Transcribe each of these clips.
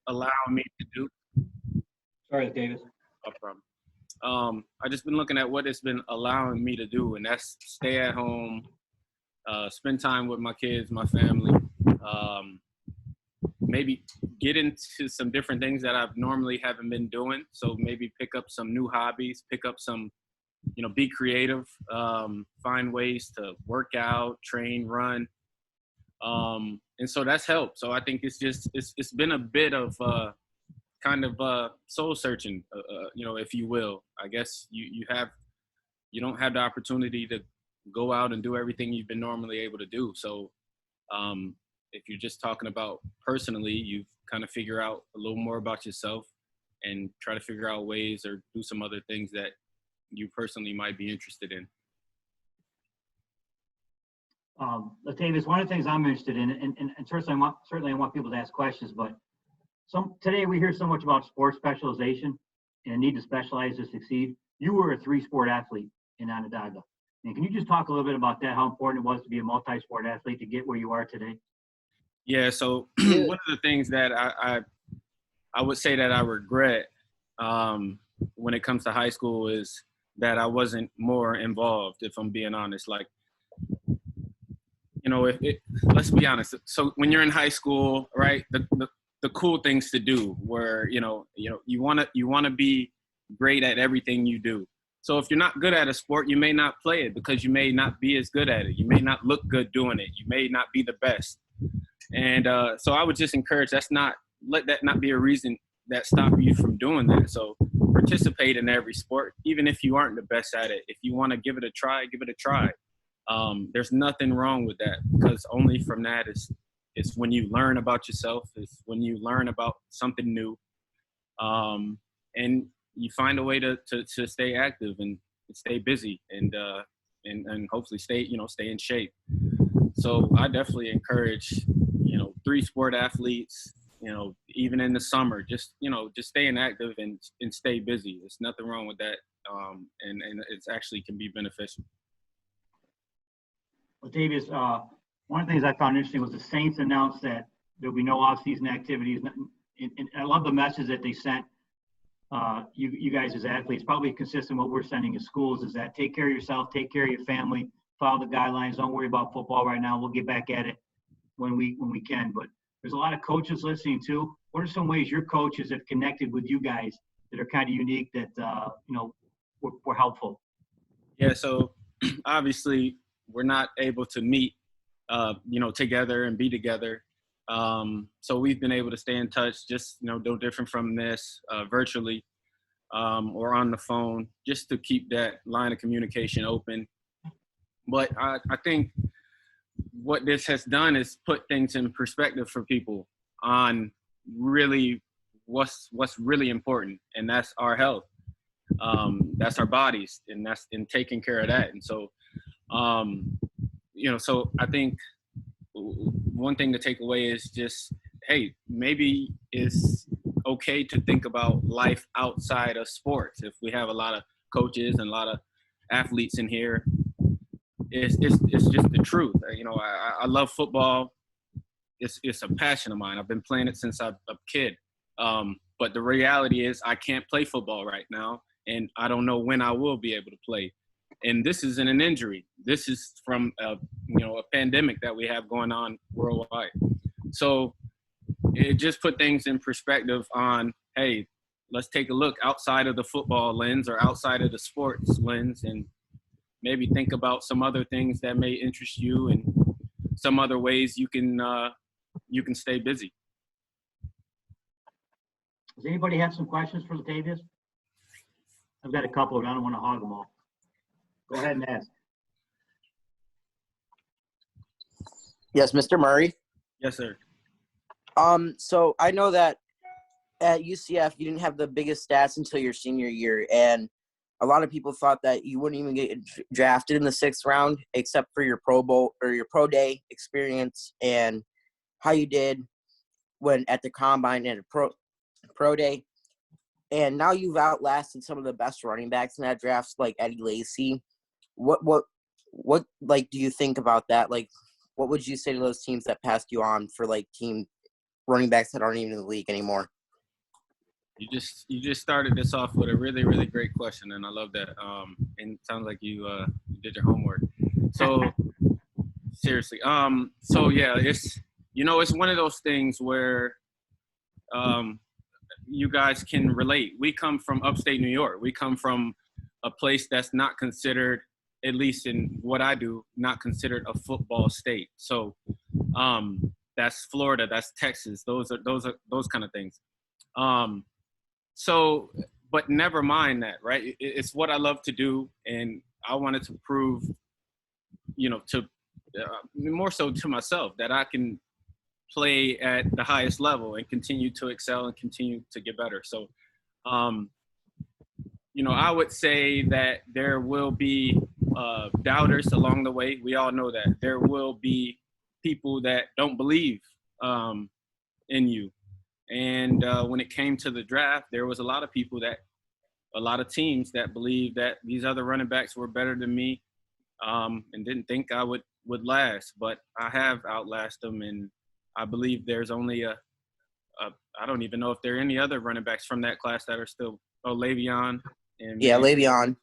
allowing me to do. Sorry, Davis. No problem. I just been looking at what it's been allowing me to do, and that's stay at home, spend time with my kids, my family, maybe get into some different things that I've normally haven't been doing. So maybe pick up some new hobbies, pick up some, be creative, find ways to work out, train, run. And so that's helped. So I think it's been a bit of kind of soul searching, if you will. I guess you don't have the opportunity to go out and do everything you've been normally able to do. So if you're just talking about personally, you kind of figure out a little more about yourself and try to figure out ways or do some other things that you personally might be interested in. Latavius, one of the things I'm interested in, and certainly I want people to ask questions, but today we hear so much about sports specialization and the need to specialize to succeed. You were a 3-sport athlete in Onondaga. And can you just talk a little bit about that, how important it was to be a multi-sport athlete to get where you are today? Yeah, so one of the things that I would say that I regret when it comes to high school is that I wasn't more involved, if I'm being honest. Like, let's be honest. So when you're in high school, right, the cool things to do were, you want to be great at everything you do. So if you're not good at a sport, you may not play it because you may not be as good at it. You may not look good doing it. You may not be the best. And so I would just encourage, let that not be a reason that stop you from doing that. So participate in every sport, even if you aren't the best at it. If you want to give it a try, give it a try. There's nothing wrong with that, because only from that is when you learn about yourself, is when you learn about something new, and you find a way to stay active and stay busy and hopefully stay in shape. So I definitely encourage 3-sport athletes, even in the summer, just staying active and stay busy. There's nothing wrong with that, and it's actually can be beneficial. Well, Davis, one of the things I found interesting was the Saints announced that there'll be no off-season activities, and I love the message that they sent you guys as athletes. Probably consistent with what we're sending as schools is that take care of yourself, take care of your family, follow the guidelines. Don't worry about football right now. We'll get back at it when we can. But there's a lot of coaches listening too. What are some ways your coaches have connected with you guys that are kind of unique that were helpful? Yeah, so obviously we're not able to meet together and be together. So we've been able to stay in touch, just no different from this, virtually or on the phone, just to keep that line of communication open. But I think what this has done is put things in perspective for people on really what's really important, and that's our health. That's our bodies, and that's in taking care of that. And so, so I think one thing to take away is just, hey, maybe it's okay to think about life outside of sports. If we have a lot of coaches and a lot of athletes in here, it's just the truth. I love football. It's a passion of mine. I've been playing it since I'm a kid. But the reality is I can't play football right now, and I don't know when I will be able to play. And this isn't an injury. This is from a pandemic that we have going on worldwide. So it just put things in perspective on, hey, let's take a look outside of the football lens or outside of the sports lens, and maybe think about some other things that may interest you and some other ways you can stay busy. Does anybody have some questions for Latavius? I've got a couple, but I don't want to hog them all. Go ahead and ask. Yes, Mr. Murray. Yes, sir. So I know that at UCF you didn't have the biggest stats until your senior year, and a lot of people thought that you wouldn't even get drafted in the 6th round, except for your Pro Bowl or your Pro Day experience and how you did when at the combine and a Pro Day. And now you've outlasted some of the best running backs in that draft, like Eddie Lacy. What like do you think about that? Like, what would you say to those teams that passed you on for like team running backs that aren't even in the league anymore? You just started this off with a really, really great question, and I love that. And it sounds like you did your homework. So seriously, so yeah, it's it's one of those things where um, you guys can relate. We come from upstate New York. We come from a place that's not considered, at least in what I do, not considered a football state. So that's Florida, that's Texas. Those kind of things. Um, so, but never mind that, right? It's what I love to do, and I wanted to prove, to more so to myself that I can play at the highest level and continue to excel and continue to get better. So, um, I would say that there will be doubters along the way. We all know that there will be people that don't believe in you. And when it came to the draft, there was a lot of teams that believed that these other running backs were better than me, and didn't think I would last. But I have outlasted them, and I believe there's only I don't even know if there are any other running backs from that class that are still Le'Veon. Yeah, Le'Veon.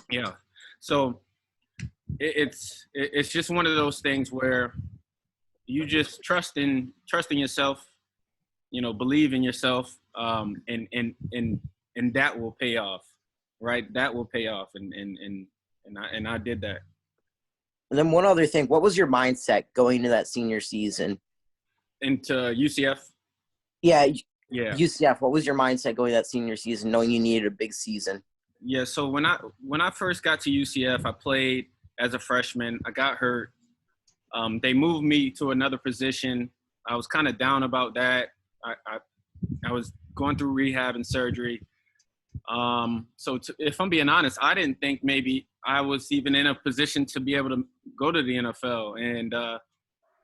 Yeah. So it's just one of those things where you just trust in yourself, believe in yourself, and that will pay off, right? That will pay off, and I did that. And then one other thing, what was your mindset going into that senior season? Into UCF? Yeah. Yeah. UCF, what was your mindset going that senior season, knowing you needed a big season? Yeah, so when I first got to UCF, I played as a freshman. I got hurt. They moved me to another position. I was kind of down about that. I was going through rehab and surgery. If I'm being honest, I didn't think maybe I was even in a position to be able to go to the NFL. And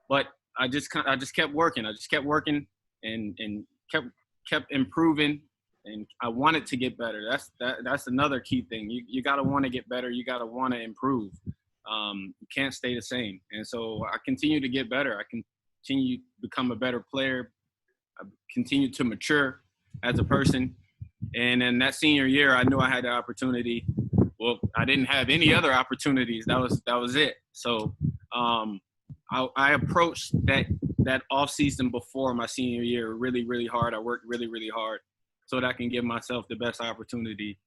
but I just kept working. I just kept working and kept improving. And I wanted to get better. That's another key thing. You got to want to get better. You got to want to improve. You can't stay the same. And so I continue to get better. I continue to become a better player. I continue to mature as a person. And in that senior year, I knew I had the opportunity. Well, I didn't have any other opportunities. That was it. So I approached that off season before my senior year really, really hard. I worked really, really hard so that I can give myself the best opportunity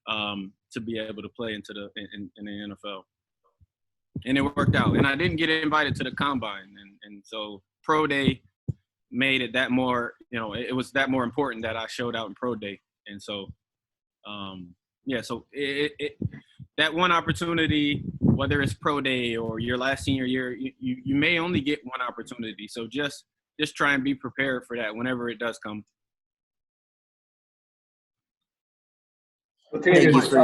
to be able to play in the NFL. And it worked out. And I didn't get invited to the combine. And so pro day made it that more, it was that more important that I showed out in pro day. And so, so that one opportunity, whether it's pro day or your last senior year, you may only get one opportunity. So just try and be prepared for that whenever it does come. Latavius,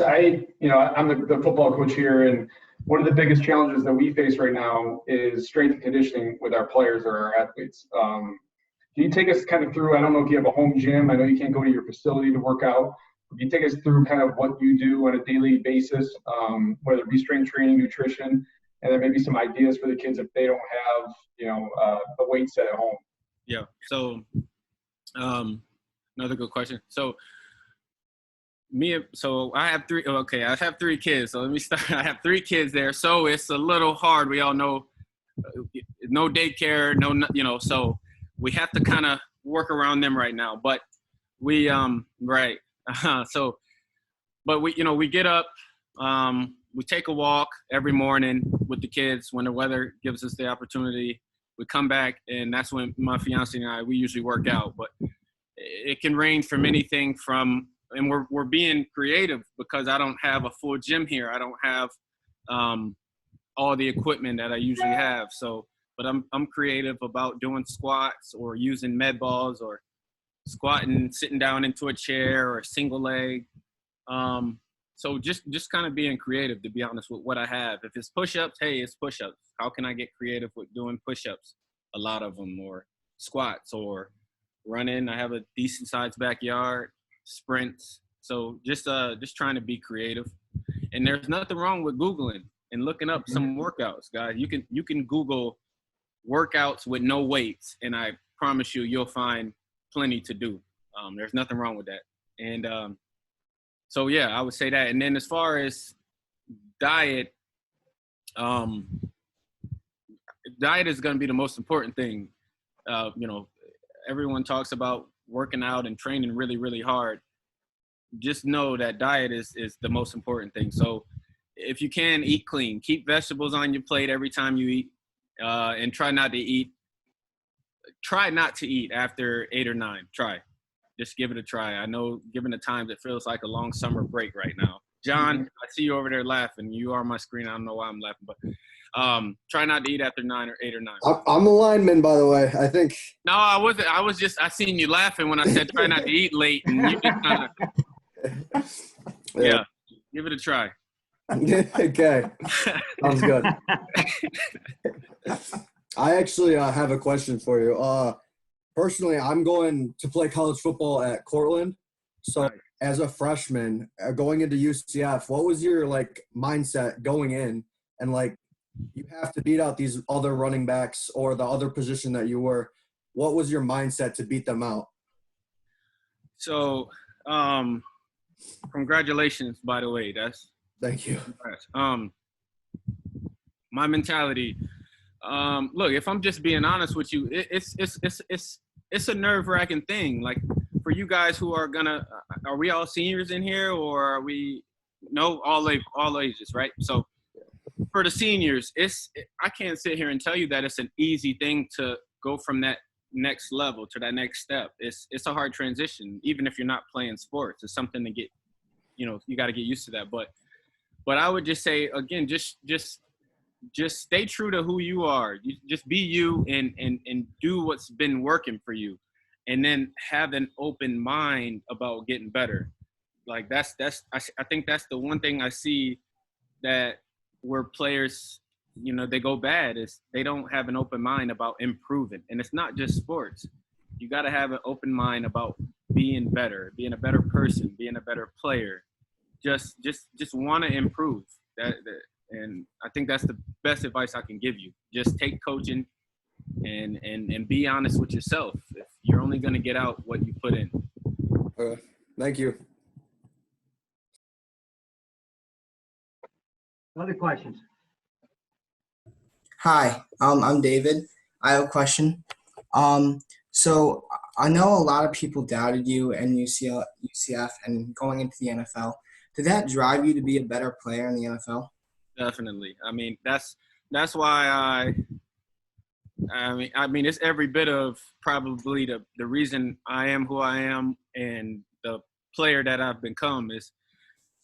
I'm the football coach here, and one of the biggest challenges that we face right now is strength and conditioning with our players or our athletes. Can you take us kind of through, I don't know if you have a home gym, I know you can't go to your facility to work out. Can you take us through kind of what you do on a daily basis, whether it be strength training, nutrition, and then maybe some ideas for the kids if they don't have, the weight set at home? Yeah. So another good question. So I have three. Okay, I have three kids. So let me start. I have three kids there. So it's a little hard. We all know, no daycare, no, so we have to kind of work around them right now. But we, right. But we get up, we take a walk every morning with the kids when the weather gives us the opportunity. We come back, and that's when my fiance and I, we usually work out. But it can range from anything from, and we're being creative because I don't have a full gym here. I don't have all the equipment that I usually have. So, but I'm creative about doing squats or using med balls or squatting, sitting down into a chair or a single leg. So just kind of being creative, to be honest, with what I have. If it's push-ups, hey, it's push-ups. How can I get creative with doing push-ups? A lot of them, or squats, or running. I have a decent sized backyard. Sprints. So just trying to be creative. And there's nothing wrong with Googling and looking up some workouts, guys. You can Google workouts with no weights, and I promise you'll find plenty to do. There's nothing wrong with that. And so, yeah, I would say that. And then as far as diet, diet is going to be the most important thing. You know, everyone talks about working out and training really, really hard. Just know that diet is the most important thing. So if you can, eat clean. Keep vegetables on your plate every time you eat, and try not to eat after 8 or 9. Just give it a try. I know, given the times, it feels like a long summer break right now. John, I see you over there laughing. You are on my screen. I don't know why I'm laughing, but try not to eat after 9 or 8 or 9. I'm a lineman, by the way. I think. No, I wasn't. I seen you laughing when I said try not to eat late, and you just kind of, yeah, give it a try. Okay, sounds good. I actually have a question for you. Personally, I'm going to play college football at Cortland. So Right. as a freshman going into UCF, what was your mindset going in? And you have to beat out these other running backs or the other position that you were. What was your mindset to beat them out? So, congratulations, by the way. Thank you. Congrats. My mentality. Look, if I'm just being honest with you, it's a nerve-wracking thing. Like, for you guys who are are we all seniors in here, or are we? No, all ages, right? So, for the seniors, I can't sit here and tell you that it's an easy thing to go from that next level to that next step. It's a hard transition, even if you're not playing sports. It's something to get, you got to get used to that. But I would just say, again, just stay true to who you are. You just be you and do what's been working for you, and then have an open mind about getting better. Like I think that's the one thing I see that where players, they go bad, is they don't have an open mind about improving. And it's not just sports. You got to have an open mind about being better, being a better person, being a better player. Just want to improve. And I think that's the best advice I can give you. Just take coaching and be honest with yourself. If you're only going to get out what you put in. Thank you. Other questions? Hi, I'm David. I have a question. So I know a lot of people doubted you and UCF and going into the NFL. Did that drive you to be a better player in the NFL? Definitely. I mean, that's why I mean, it's every bit of probably the reason I am who I am and the player that I've become is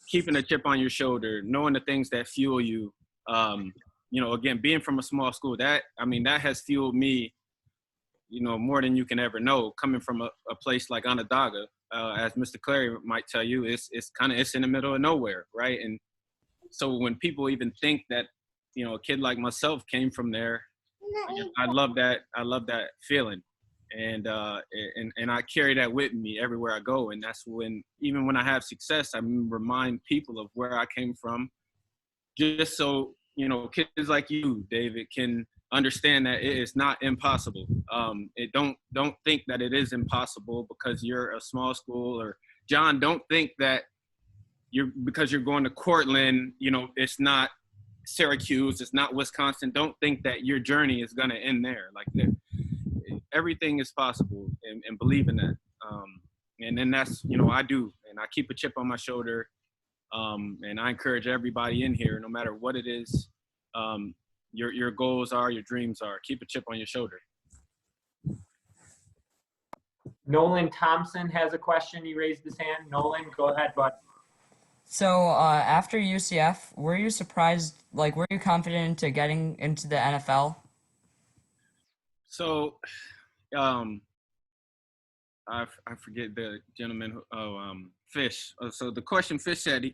keeping a chip on your shoulder, knowing the things that fuel you. Again, being from a small school, that has fueled me, more than you can ever know. Coming from a place like Onondaga, as Mr. Clary might tell you, it's in the middle of nowhere, right? And so when people even think that, a kid like myself came from there, I love that feeling. And I carry that with me everywhere I go. And that's even when I have success, I remind people of where I came from, just so, kids like you, David, can understand that it is not impossible. Don't think that it is impossible because you're a small school, or John, don't think that because you're going to Cortland, it's not Syracuse, it's not Wisconsin. Don't think that your journey is going to end there. Everything is possible, and believe in that. And then that's, I do, and I keep a chip on my shoulder. And I encourage everybody in here, no matter what it is, your goals are, your dreams are, keep a chip on your shoulder. Nolan Thompson has a question. He raised his hand. Nolan, go ahead, bud. So after UCF, were you surprised, were you confident into getting into the NFL? So, I forget the gentleman, Fish. So the question Fish said,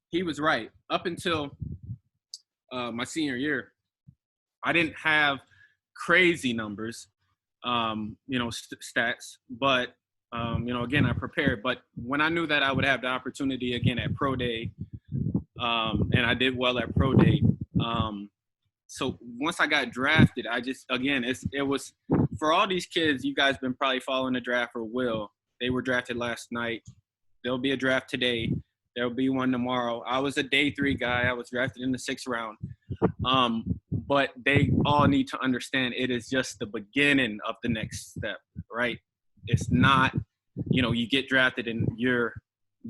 he was right. Up until my senior year, I didn't have crazy numbers, stats, but, again, I prepared. But when I knew that I would have the opportunity again at Pro Day, and I did well at Pro Day, so once I got drafted, it was for all these kids, you guys been probably following the draft or will. They were drafted last night. There'll be a draft today. There'll be one tomorrow. I was a day 3 guy. I was drafted in the 6th round. But they all need to understand it is just the beginning of the next step, right? It's not, you get drafted and you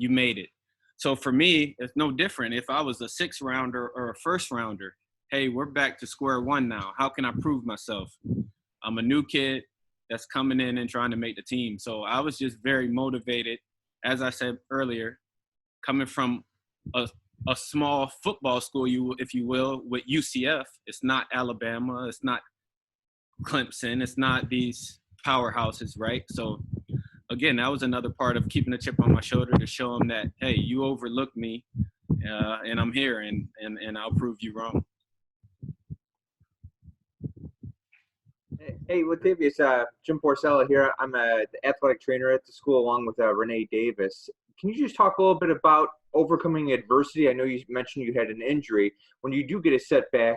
made it. So for me, it's no different. If I was a 6th rounder or a 1st rounder, hey, we're back to square one now. How can I prove myself? I'm a new kid that's coming in and trying to make the team. So I was just very motivated, as I said earlier, coming from a small football school, if you will, with UCF. It's not Alabama. It's not Clemson. It's not these powerhouses, right? So, again, that was another part of keeping the chip on my shoulder to show them that, hey, you overlooked me, and I'm here, and I'll prove you wrong. Hey, Latavius, Jim Porcella here. I'm the athletic trainer at the school along with Renee Davis. Can you just talk a little bit about overcoming adversity? I know you mentioned you had an injury. When you do get a setback,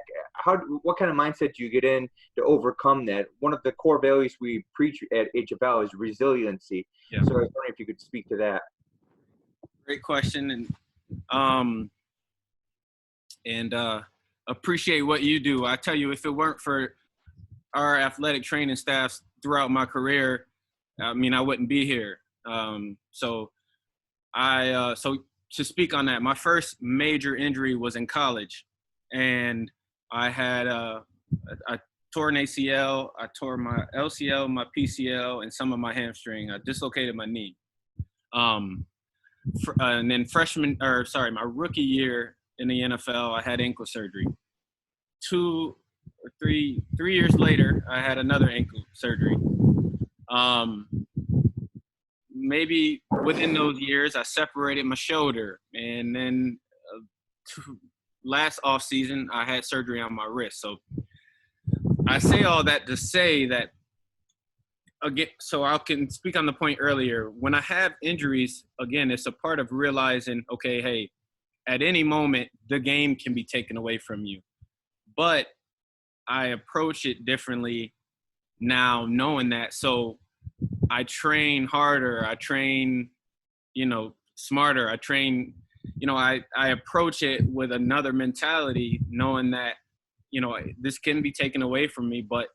what kind of mindset do you get in to overcome that? One of the core values we preach at HFL is resiliency. Yeah. So I was wondering if you could speak to that. Great question, and appreciate what you do. I tell you, if it weren't for our athletic training staffs throughout my career, I wouldn't be here. So to speak on that, my first major injury was in college, and I had I tore an ACL, I tore my LCL, my PCL, and some of my hamstring. I dislocated my knee. And then my rookie year in the NFL, I had ankle surgery. 2 or 3 years later, I had another ankle surgery. Maybe within those years, I separated my shoulder, and then last off season, I had surgery on my wrist. So I say all that to say that, again, so I can speak on the point earlier. When I have injuries, again, it's a part of realizing, okay, hey, at any moment, the game can be taken away from you. But I approach it differently now, knowing that. So I train harder. I train, smarter. I train, I approach it with another mentality, knowing that, this can be taken away from me, but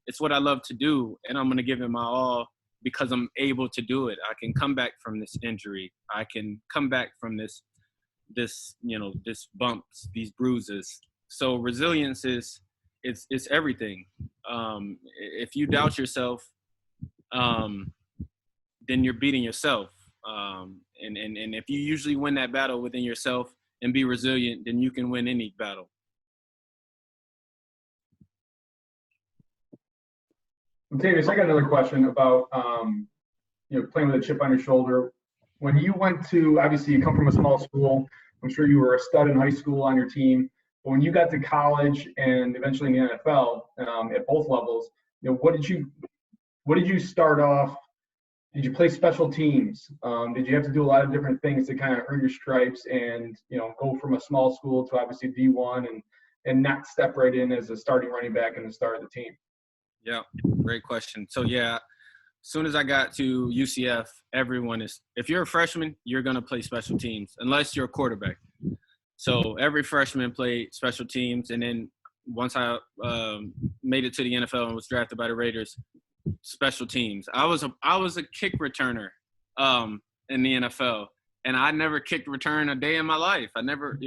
it's what I love to do, and I'm going to give it my all because I'm able to do it. I can come back from this injury. I can come back from this bumps, these bruises. So resilience is everything. If you doubt yourself, then you're beating yourself. And if you usually win that battle within yourself and be resilient, then you can win any battle. Davis, I got another question about playing with a chip on your shoulder. When you went to, obviously you come from a small school, I'm sure you were a stud in high school on your team, but when you got to college and eventually in the NFL, at both levels, what did you start off? Did you play special teams? Did you have to do a lot of different things to kind of earn your stripes and go from a small school to obviously D1 and not step right in as a starting running back and the start of the team? Yeah, great question. So yeah, as soon as I got to UCF, if you're a freshman, you're going to play special teams unless you're a quarterback. So every freshman played special teams. And then once I made it to the NFL and was drafted by the Raiders, special teams. I was a kick returner in the NFL, and I never kicked return a day in my life. I never,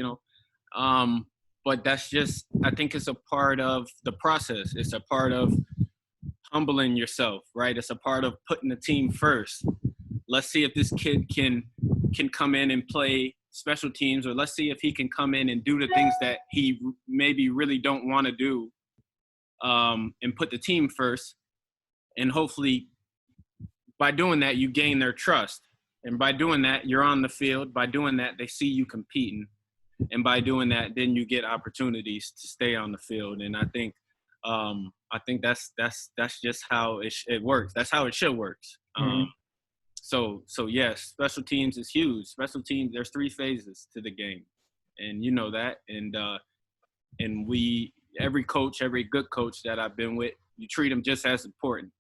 but that's just, I think it's a part of the process. It's a part of humbling yourself, right? It's a part of putting the team first. Let's see if this kid can come in and play special teams, or let's see if he can come in and do the things that he maybe really don't want to do, and put the team first. And hopefully by doing that, you gain their trust. And by doing that, you're on the field. By doing that, they see you competing. And by doing that, then you get opportunities to stay on the field. And I think that's just how it works. That's how it should work. Mm-hmm. So yes, special teams is huge. Special teams, there's 3 phases to the game, and you know that. And every coach, every good coach that I've been with, you treat them just as important.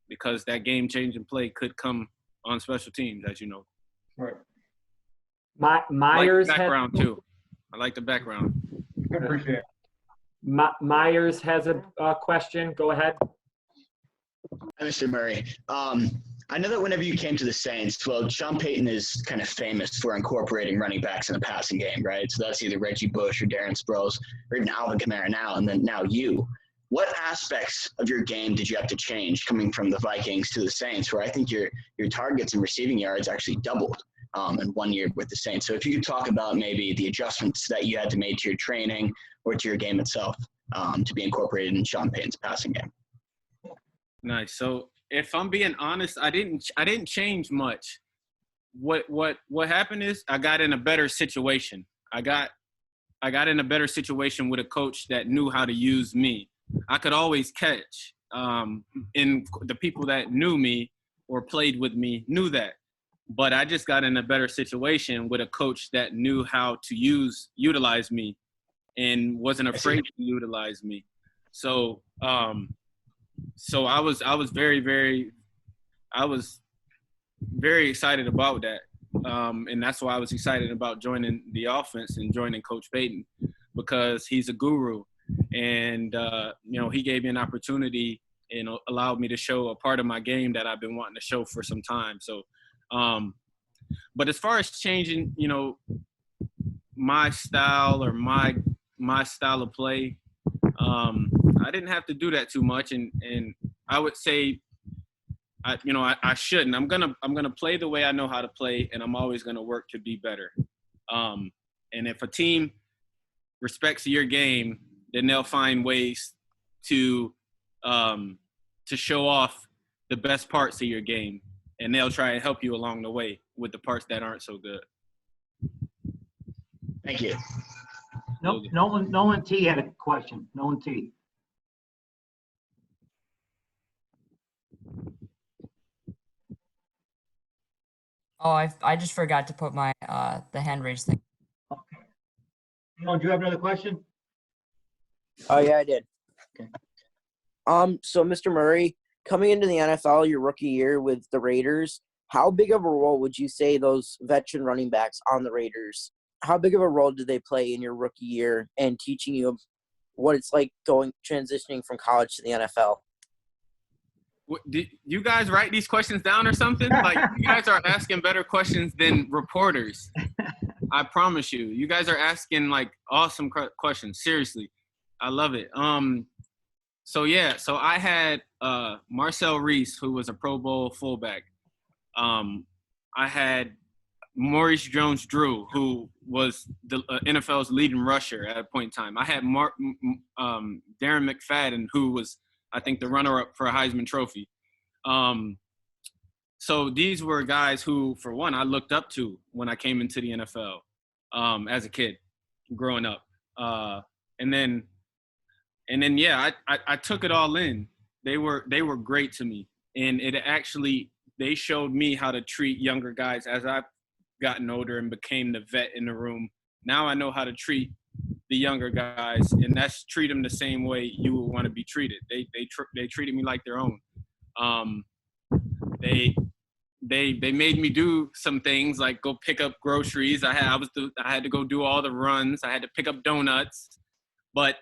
because that game-changing play could come on special teams, as you know. Right. Myers I like the has background too. I like the background. Appreciate it. Myers has a question. Go ahead. Hi, Mr. Murray. I know that whenever you came to the Saints, well, Sean Payton is kind of famous for incorporating running backs in the passing game, right? So that's either Reggie Bush or Darren Sproles or even Alvin Kamara now, and then now you. What aspects of your game did you have to change coming from the Vikings to the Saints, where I think your targets and receiving yards actually doubled in 1 year with the Saints? So if you could talk about maybe the adjustments that you had to make to your training or to your game itself to be incorporated in Sean Payton's passing game. Nice. So if I'm being honest, I didn't change much. What happened is I got in a better situation. I got in a better situation with a coach that knew how to use me. I could always catch. And the people that knew me or played with me knew that. But I just got in a better situation with a coach that knew how to utilize me and wasn't afraid to utilize me. So so I was very, very excited about that. And that's why I was excited about joining the offense and joining Coach Payton, because he's a guru. And, he gave me an opportunity and allowed me to show a part of my game that I've been wanting to show for some time. So, but as far as changing, my style or my style of play, I didn't have to do that too much. And I would say, I shouldn't. I'm gonna play the way I know how to play, and I'm always gonna work to be better. And if a team respects your game, then they'll find ways to show off the best parts of your game, and they'll try and help you along the way with the parts that aren't so good. Thank you. No, Nolan T had a question. Nolan T. Oh, I just forgot to put my the hand raise thing. Okay. Nolan, do you have another question? Oh yeah, I did. Okay. So Mr. Murray, coming into the NFL your rookie year with the Raiders, how big of a role would you say those veteran running backs on the Raiders, how big of a role did they play in your rookie year and teaching you what it's like transitioning from college to the NFL? Did you guys write these questions down or something? Like, you guys are asking better questions than reporters. I promise you. You guys are asking like awesome questions. Seriously. I love it. So I had Marcel Reese, who was a Pro Bowl fullback. I had Maurice Jones-Drew, who was the NFL's leading rusher at a point in time. I had Darren McFadden, who was, I think, the runner-up for a Heisman Trophy. So these were guys who, for one, I looked up to when I came into the NFL as a kid, growing up. And then, I took it all in. They were great to me, and they showed me how to treat younger guys as I've gotten older and became the vet in the room. Now I know how to treat the younger guys, and that's treat them the same way you would want to be treated. They treated me like their own. They made me do some things like go pick up groceries. I had to go do all the runs. I had to pick up donuts, but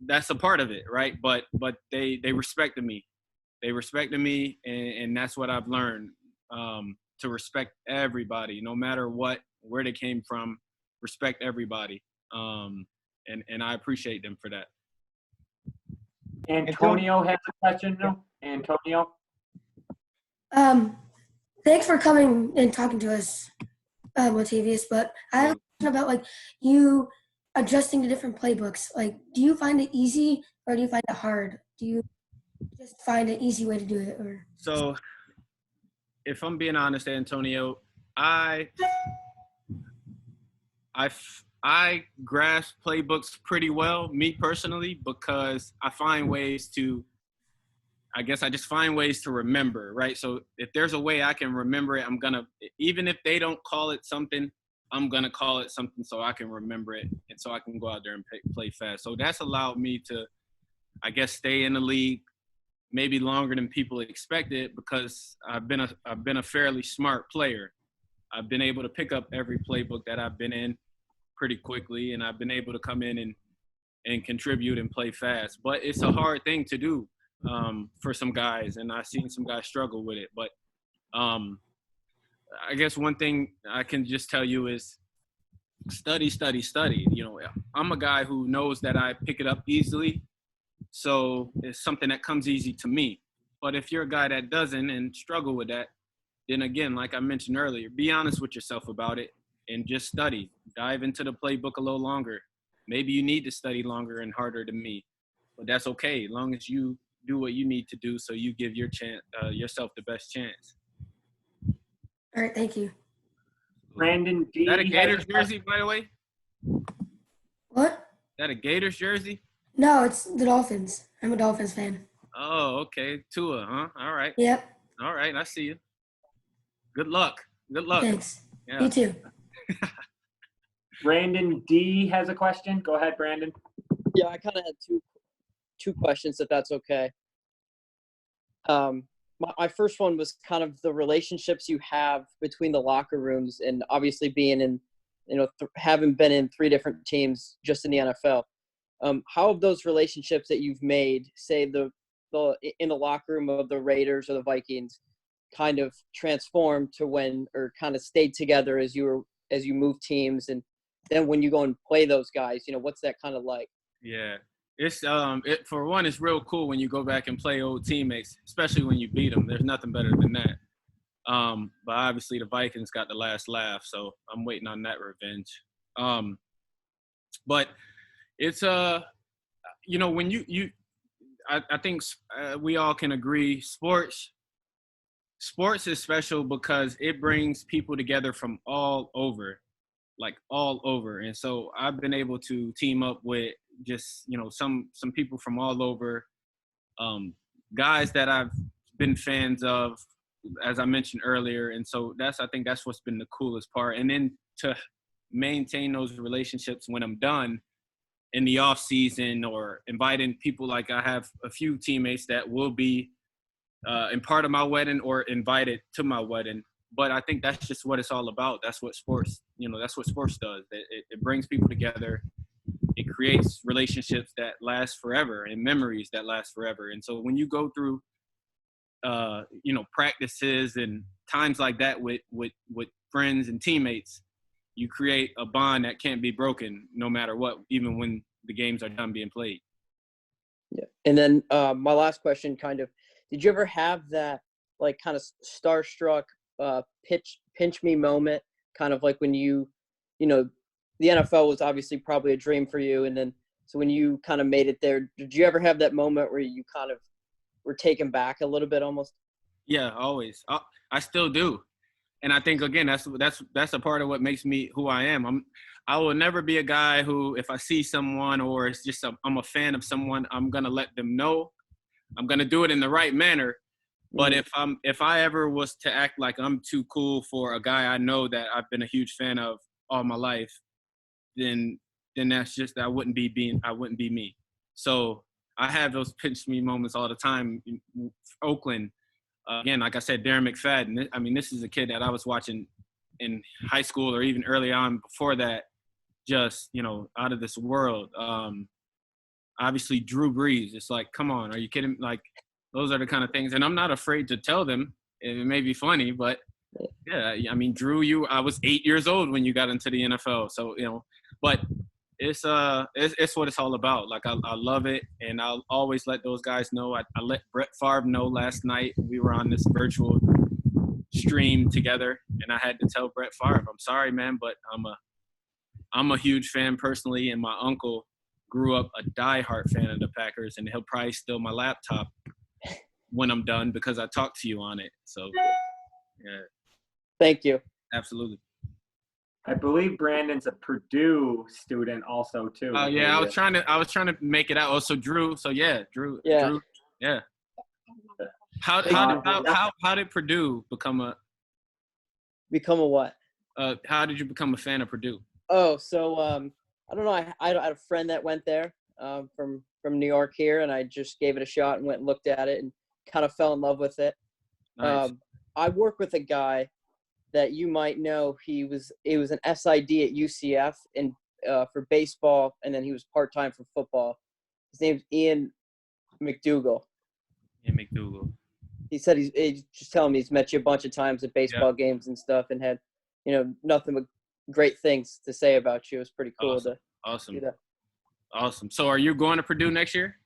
that's a part of it, right? But they respected me. They respected me, and that's what I've learned, to respect everybody, no matter where they came from. Respect everybody, and I appreciate them for that. Antonio has a question. No, Antonio. Thanks for coming and talking to us, Latavius. But I have a question about like you adjusting to different playbooks. Like, do you find it easy or do you find it hard? Do you just find an easy way to do it? Or So, if I'm being honest, Antonio, I grasp playbooks pretty well, me personally, because I find ways to. I guess I just find ways to remember, right? So if there's a way I can remember it, even if they don't call it something, I'm going to call it something so I can remember it and so I can go out there and play fast. So that's allowed me to, I guess, stay in the league maybe longer than people expected because I've been a fairly smart player. I've been able to pick up every playbook that I've been in pretty quickly, and I've been able to come in and contribute and play fast. But it's a hard thing to do for some guys, and I've seen some guys struggle with it. But I guess one thing I can just tell you is study, study, study. You know, I'm a guy who knows that I pick it up easily, so it's something that comes easy to me. But if you're a guy that doesn't and struggle with that, then again, like I mentioned earlier, be honest with yourself about it and just study. Dive into the playbook a little longer. Maybe you need to study longer and harder than me, but that's okay, as long as you do what you need to do so you give yourself the best chance. All right, thank you. Brandon D. Is that a Gators has jersey, by the way? What? Is that a Gators jersey? No, it's the Dolphins. I'm a Dolphins fan. Oh, okay. Tua, huh? All right. Yep. All right, I see you. Good luck. Good luck. Thanks. Yeah. You too. Brandon D has a question. Go ahead, Brandon. Yeah, I kind of had two questions, if that's okay. My first one was kind of the relationships you have between the locker rooms, and obviously being in, having been in 3 different teams just in the NFL. How have those relationships that you've made, say in the locker room of the Raiders or the Vikings, kind of transformed to or kind of stayed together as you move teams, and then when you go and play those guys, what's that kind of like? Yeah. It's for one, it's real cool when you go back and play old teammates, especially when you beat them. There's nothing better than that. But obviously the Vikings got the last laugh, so I'm waiting on that revenge. But it's when I think we all can agree sports is special because it brings people together from all over. And so I've been able to team up with just, some people from all over, guys that I've been fans of, as I mentioned earlier. And so I think that's what's been the coolest part. And then to maintain those relationships when I'm done in the off season, or inviting people, like I have a few teammates that will be in part of my wedding or invited to my wedding. But I think that's just what it's all about. That's what sports does. It brings people together. It creates relationships that last forever and memories that last forever. And so when you go through, practices and times like that with friends and teammates, you create a bond that can't be broken no matter what, even when the games are done being played. Yeah. And then my last question, did you ever have that like kind of starstruck pinch me moment, kind of like when the NFL was obviously probably a dream for you, and then so when you kind of made it there, did you ever have that moment where you kind of were taken back a little bit almost? Yeah, always. I still do. And I think, again, that's a part of what makes me who I am. I will never be a guy who, if I see someone or it's just I'm a fan of someone, I'm going to let them know. I'm going to do it in the right manner. But if I ever was to act like I'm too cool for a guy I know that I've been a huge fan of all my life, then that's just I wouldn't be me. So I have those pinch me moments all the time. In Oakland, again, like I said, Darren McFadden. I mean, this is a kid that I was watching in high school or even early on before that, just out of this world. Obviously, Drew Brees. It's like, come on, are you kidding? Like, those are the kind of things, and I'm not afraid to tell them. It may be funny, but yeah, I mean, Drew, I was 8 years old when you got into the NFL, so but it's what it's all about. Like, I love it, and I'll always let those guys know. I let Brett Favre know last night. We were on this virtual stream together, and I had to tell Brett Favre, I'm sorry, man, but I'm a huge fan personally, and my uncle grew up a diehard fan of the Packers, and he'll probably steal my laptop when I'm done because I talked to you on it. So, yeah. Thank you. Absolutely. I believe Brandon's a Purdue student also too. Oh yeah, I was trying to make it out. Oh, so Drew. So yeah, Drew. Yeah. Drew, yeah. How did Purdue become a what? How did you become a fan of Purdue? Oh, so I don't know. I had a friend that went there from New York here, and I just gave it a shot and went and looked at it. And kind of fell in love with it. Nice. I work with a guy that you might know. It was an SID at UCF for baseball, and then he was part-time for football. His name's Ian McDougal. Ian McDougal. He said he's just telling me he's met you a bunch of times at baseball games and stuff, and had, nothing but great things to say about you. It was pretty cool to Awesome. do that. Awesome. So are you going to Purdue next year?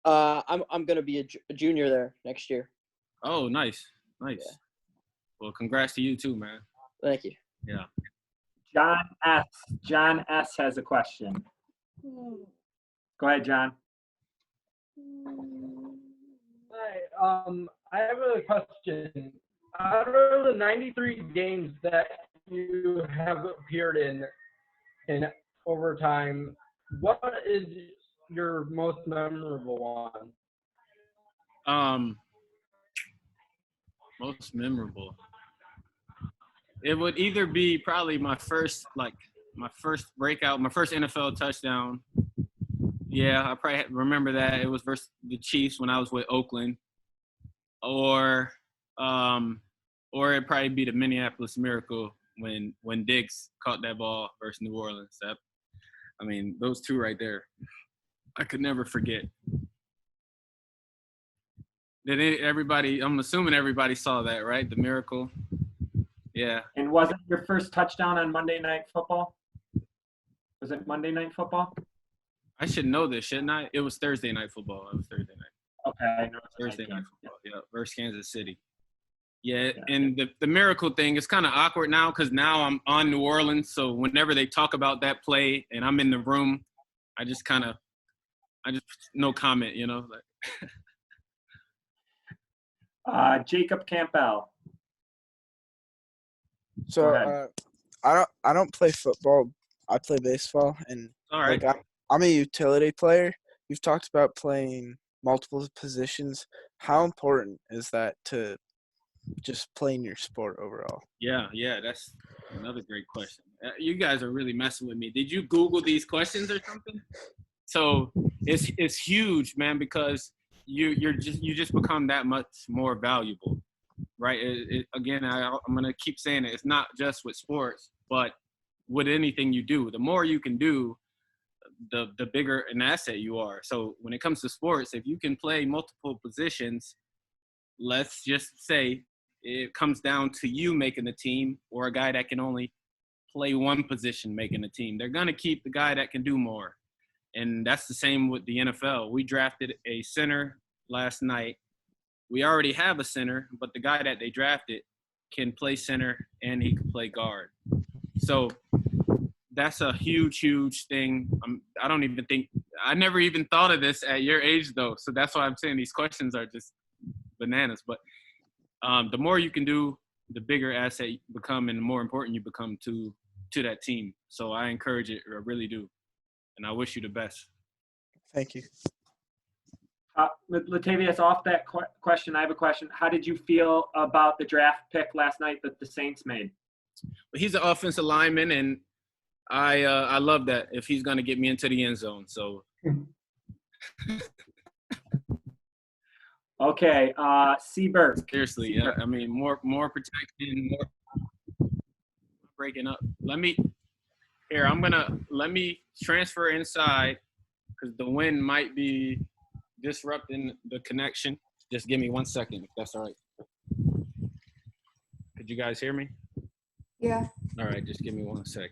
I'm going to be a junior there next year. Oh, nice. Yeah. Well, congrats to you too, man. Thank you. Yeah. John S. has a question. Go ahead, John. Hi. I have a question. Out of the 93 games that you have appeared in overtime, what is your most memorable one? Most memorable. It would either be probably my first breakout, my first NFL touchdown. Yeah, I probably remember that. It was versus the Chiefs when I was with Oakland. Or it'd probably be the Minneapolis Miracle when Diggs caught that ball versus New Orleans. Those two right there, I could never forget. I'm assuming everybody saw that, right? The Miracle. Yeah. And was it your first touchdown on Monday Night Football? Was it Monday Night Football? I should know this, shouldn't I? It was Thursday Night Football. It was Thursday night. Okay, I know. Thursday Night Football. Yeah, versus Kansas City. Yeah, and the Miracle thing is kind of awkward now because now I'm on New Orleans. So whenever they talk about that play and I'm in the room, I just no comment, Jacob Campbell. So I don't play football. I play baseball, and all right. I'm a utility player. You've talked about playing multiple positions. How important is that to just playing your sport overall? Yeah, that's another great question. You guys are really messing with me. Did you Google these questions or something? So it's huge, man, because you just become that much more valuable, right? Again, I'm gonna keep saying it. It's not just with sports, but with anything you do. The more you can do, the bigger an asset you are. So when it comes to sports, if you can play multiple positions, let's just say it comes down to you making the team or a guy that can only play one position making the team. They're going to keep the guy that can do more. And that's the same with the NFL. We drafted a center last night. We already have a center, but the guy that they drafted can play center and he can play guard. So that's a huge, huge thing. I never even thought of this at your age, though. So that's why I'm saying these questions are just bananas. But the more you can do, the bigger asset you become and the more important you become to that team. So I encourage it. I really do. And I wish you the best. Thank you. Latavius, off that question, I have a question. How did you feel about the draft pick last night that the Saints made? He's an offensive lineman, and I love that if he's going to get me into the end zone. So. Okay, Seabird. Seriously, yeah. I mean, more protection, more breaking up. Let me transfer inside because the wind might be disrupting the connection. Just give me 1 second, if that's all right. Could you guys hear me? Yeah. All right, just give me 1 sec.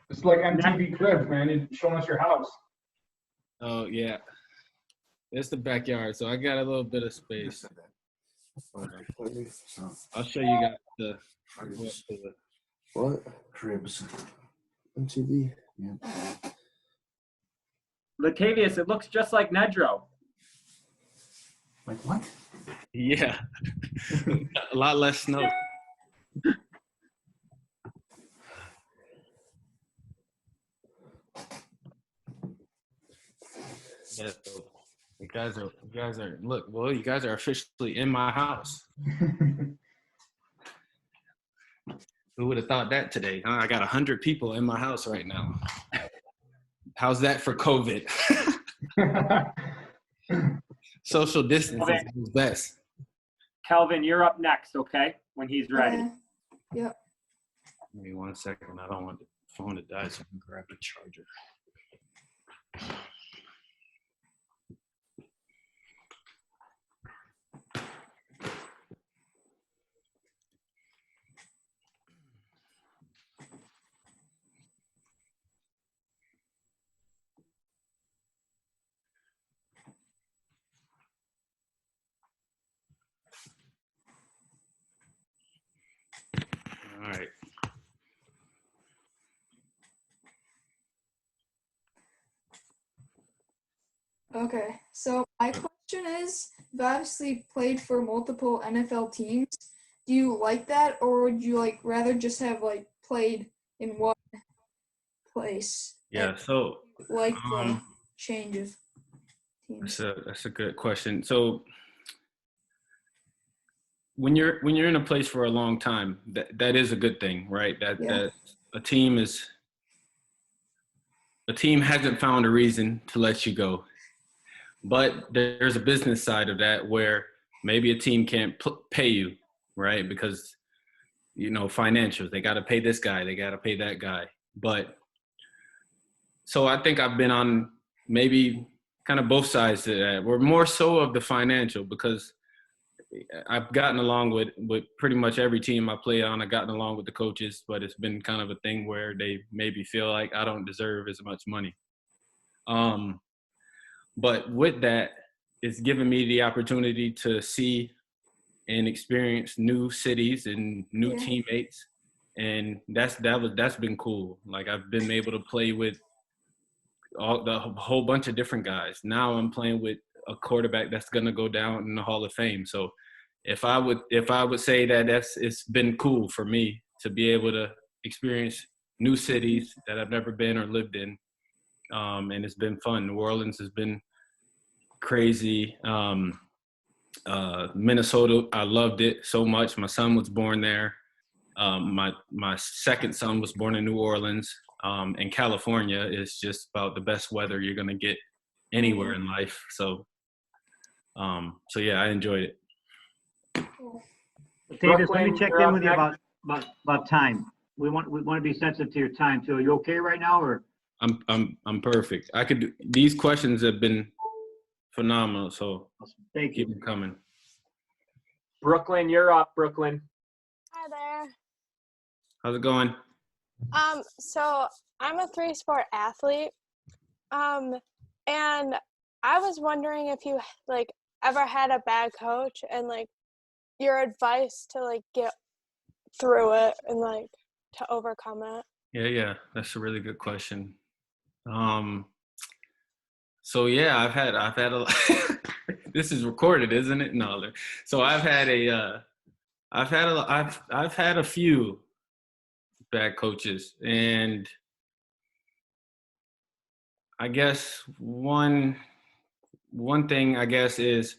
It's like MTV Cribs, man. You're showing us your house. Oh, yeah. It's the backyard, so I got a little bit of space. I'll show you guys the what? Cribs. MTV. Yeah. Latavius, it looks just like Nedro. Like what? Yeah. A lot less snow. Yeah, so you guys are look, well, you guys are officially in my house. Who would have thought that today? Huh? I got 100 people in my house right now. How's that for COVID? social distancing is best. Kelvin, you're up next, okay? When he's ready. Yep. Give me 1 second. I don't want the phone to die, so I can grab the charger. All right. Okay, so my question is, you've obviously played for multiple NFL teams. Do you like that, or would you like rather just have like played in one place? Yeah. So Like the change of teams. that's a good question. So when you're in a place for a long time, that is a good thing, right? That a team hasn't found a reason to let you go. But there's a business side of that where maybe a team can't pay you, right? Because, financials, they got to pay this guy, they got to pay that guy. But so I think I've been on maybe kind of both sides of that. We're more so of the financial, because I've gotten along with pretty much every team I play on. I've gotten along with the coaches, but it's been kind of a thing where they maybe feel like I don't deserve as much money. But with that, it's given me the opportunity to see and experience new cities and new teammates, and that's been cool. Like, I've been able to play with a whole bunch of different guys. Now I'm playing with a quarterback that's gonna go down in the Hall of Fame. So if I would say that it's been cool for me to be able to experience new cities that I've never been or lived in. And it's been fun. New Orleans has been crazy. Minnesota, I loved it so much. My son was born there. My second son was born in New Orleans. And California is just about the best weather you're gonna get anywhere in life. So yeah, I enjoyed it. Davis, let me check in with you about time. We want to be sensitive to your time too. Are you okay right now, or? I'm perfect. These questions have been phenomenal. So thank you. Keep them coming. Brooklyn, you're up. Brooklyn. Hi there. How's it going? So I'm a 3-sport athlete. And I was wondering if you ever had a bad coach and your advice to get through it and to overcome it. Yeah, that's a really good question. So yeah, I've had a this is recorded, isn't it? No. So I've had a few bad coaches, and I guess one thing I guess is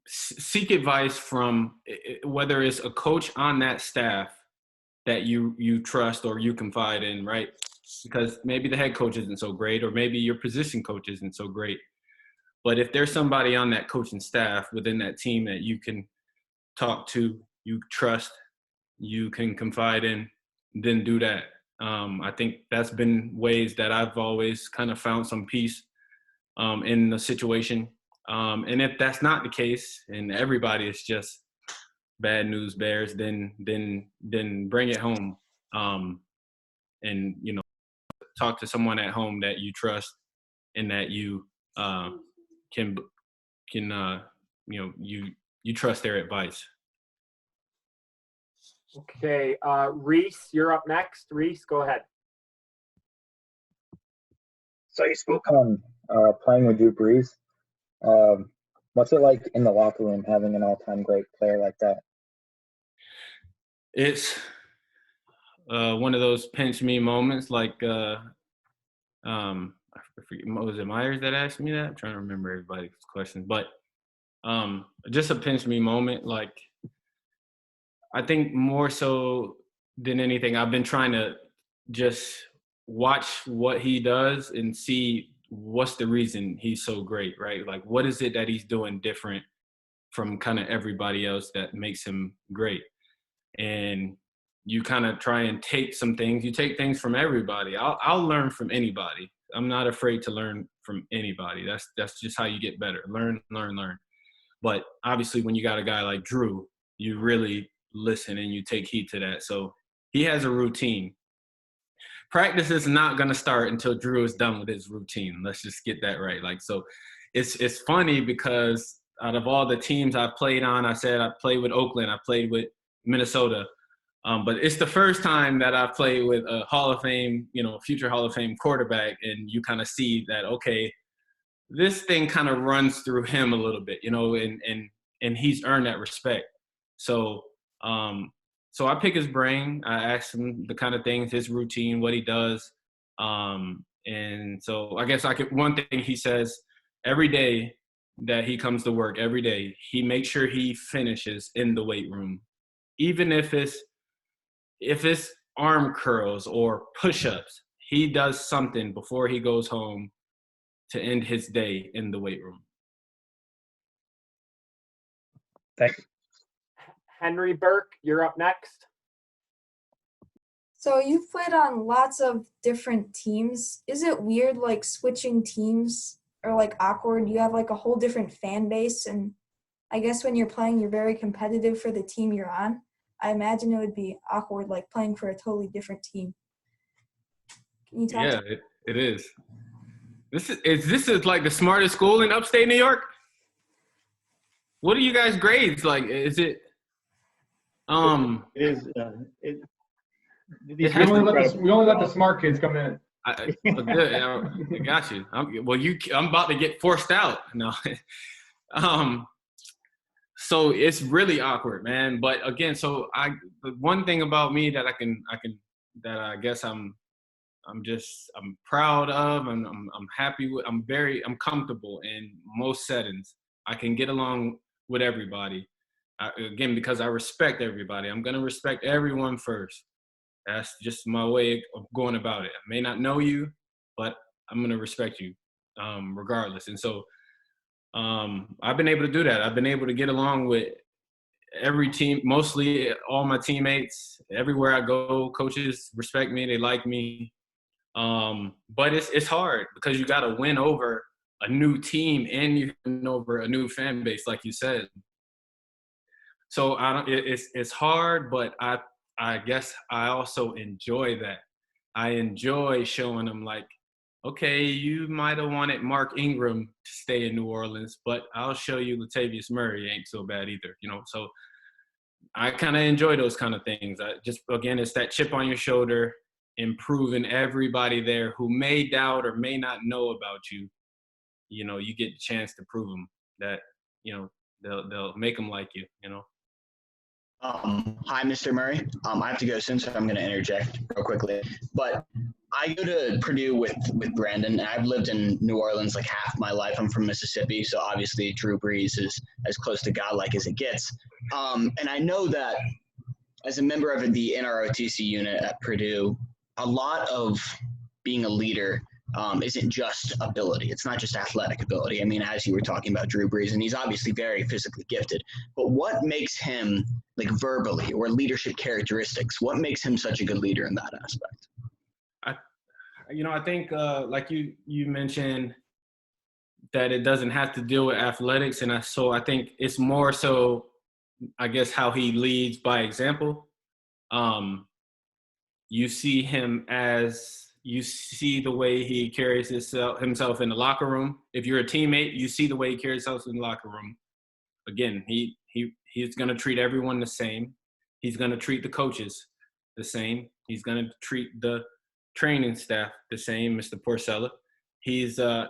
seek advice from whether it's a coach on that staff that you trust or you confide in, right? Because maybe the head coach isn't so great, or maybe your position coach isn't so great. But if there's somebody on that coaching staff within that team that you can talk to, you trust, you can confide in, then do that. I think that's been ways that I've always kind of found some peace in the situation. And if that's not the case and everybody is just bad news bears, then bring it home. And, talk to someone at home that you trust and that you can you trust their advice. Okay, Reese, you're up next. Reese, go ahead. So you spoke on playing with Drew Brees. What's it like in the locker room having an all-time great player like that? It's one of those pinch me moments, like I forget, was it Myers that asked me that? I'm trying to remember everybody's questions, but just a pinch me moment. Like, I think more so than anything, I've been trying to just watch what he does and see what's the reason he's so great, right? Like, what is it that he's doing different from kind of everybody else that makes him great? And you kind of try and take some things. You take things from everybody. I'll learn from anybody. I'm not afraid to learn from anybody. That's just how you get better. Learn. But obviously, when you got a guy like Drew, you really listen and you take heed to that. So he has a routine. Practice is not going to start until Drew is done with his routine. Let's just get that right. Like, so it's funny because out of all the teams I've played on, I said I played with Oakland, I played with Minnesota. But it's the first time that I've played with a Hall of Fame, future Hall of Fame quarterback, and you kind of see that, okay, this thing kind of runs through him a little bit, and he's earned that respect. So I pick his brain. I ask him the kind of things, his routine, what he does. And so I guess one thing he says every day that he comes to work, every day, he makes sure he finishes in the weight room, even if it's arm curls or push-ups. He does something before he goes home to end his day in the weight room. Thanks. Henry Burke, you're up next. So you've played on lots of different teams. Is it weird, like switching teams, or like awkward? You have like a whole different fan base, and I guess when you're playing, you're very competitive for the team you're on. I imagine it would be awkward, like playing for a totally different team. Can you talk? Yeah, it is. This is like the smartest school in upstate New York? What are you guys' grades like? Is it? We only let the smart kids come in. I got you. I'm about to get forced out. No. So it's really awkward, man. But again, the one thing about me that I guess I'm proud of, and I'm happy with. I'm comfortable in most settings. I can get along with everybody. Again, because I respect everybody. I'm gonna respect everyone first. That's just my way of going about it. I may not know you, but I'm gonna respect you, regardless. And so, I've been able to do that. I've been able to get along with every team, mostly all my teammates. Everywhere I go, coaches respect me. They like me. But it's hard because you got to win over a new team and you win over a new fan base, like you said. So it's hard, but I guess I also enjoy that. I enjoy showing them like, okay, you might have wanted Mark Ingram to stay in New Orleans, but I'll show you Latavius Murray ain't so bad either, So I kind of enjoy those kind of things. Again, it's that chip on your shoulder, improving everybody there who may doubt or may not know about you. You get the chance to prove them that, they'll make them like you, Hi, Mr. Murray. I have to go soon, so I'm going to interject real quickly. But I go to Purdue with Brandon, and I've lived in New Orleans like half my life. I'm from Mississippi, so obviously Drew Brees is as close to godlike as it gets. And I know that as a member of the NROTC unit at Purdue, a lot of being a leader isn't just ability. It's not just athletic ability. I mean, as you were talking about Drew Brees, and he's obviously very physically gifted, but what makes him, like verbally or leadership characteristics, what makes him such a good leader in that aspect? I think like you mentioned that it doesn't have to deal with athletics. And so I think it's more so, I guess, how he leads by example. You see the way he carries himself in the locker room. If you're a teammate, you see the way he carries himself in the locker room. Again, he's going to treat everyone the same. He's going to treat the coaches the same. He's going to treat the training staff the same, Mr. Porcella. He's going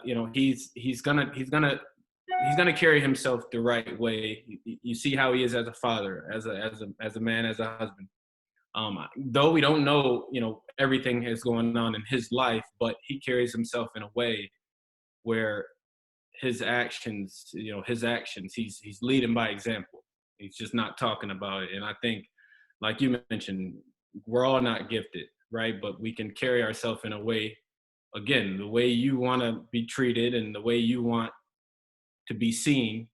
to carry himself the right way. You see how he is as a father, as a man, as a husband. Though we don't know, everything that's going on in his life, but he carries himself in a way where his actions, he's leading by example. He's just not talking about it. And I think, like you mentioned, we're all not gifted, right? But we can carry ourselves in a way again, the way you want to be treated and the way you want to be seen,